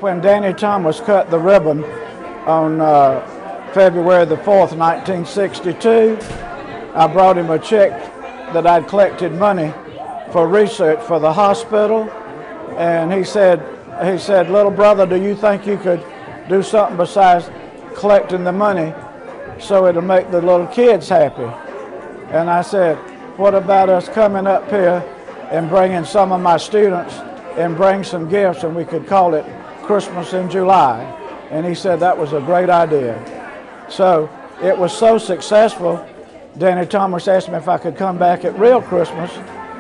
when Danny Thomas cut the ribbon on February the 4th, 1962, I brought him a check that I'd collected money for research for the hospital, and he said, "Little brother, do you think you could do something besides collecting the money so it'll make the little kids happy?" And I said, "What about us coming up here and bringing some of my students and bring some gifts, and we could call it Christmas in July?" And he said that was a great idea. So it was so successful, Danny Thomas asked me if I could come back at real Christmas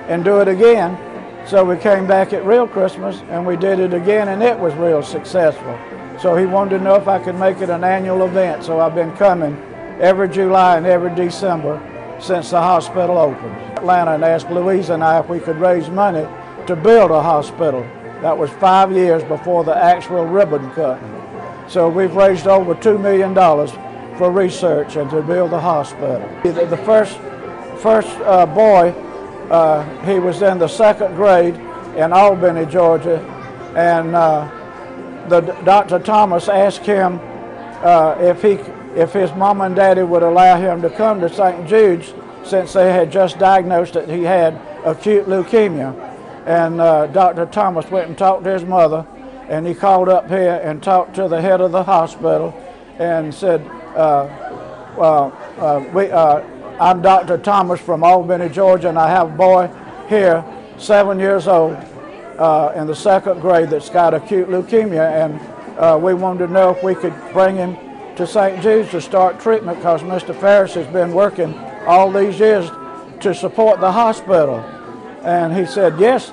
and do it again. So we came back at real Christmas and we did it again, and it was real successful. So he wanted to know if I could make it an annual event. So I've been coming every July and every December since the hospital opened. Atlanta and asked Louise and I if we could raise money to build a hospital. That was 5 years before the actual ribbon cutting. So we've raised over $2 million for research and to build the hospital. The first boy, he was in the 2nd grade in Albany, Georgia, and Dr. Thomas asked him if his mom and daddy would allow him to come to St. Jude's, since they had just diagnosed that he had acute leukemia. And Dr. Thomas went and talked to his mother, and he called up here and talked to the head of the hospital and said, "I'm Dr. Thomas from Albany, Georgia, and I have a boy here, 7 years old, in the 2nd grade that's got acute leukemia, and we wanted to know if we could bring him to St. Jude's to start treatment, because Mr. Farris has been working all these years to support the hospital." And he said, "Yes."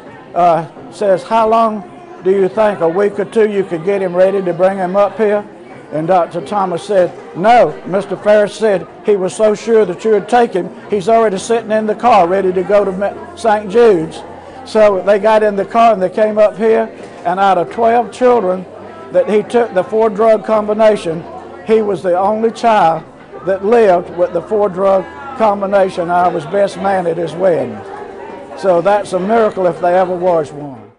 Says, "How long do you think, a week or two, you could get him ready to bring him up here?" And Dr. Thomas said, "No, Mr. Farris said he was so sure that you would take him, he's already sitting in the car ready to go to St. Jude's." So they got in the car and they came up here, and out of 12 children that he took the 4-drug combination, he was the only child that lived with the 4-drug combination. I was best man at his wedding. So that's a miracle if there ever was one.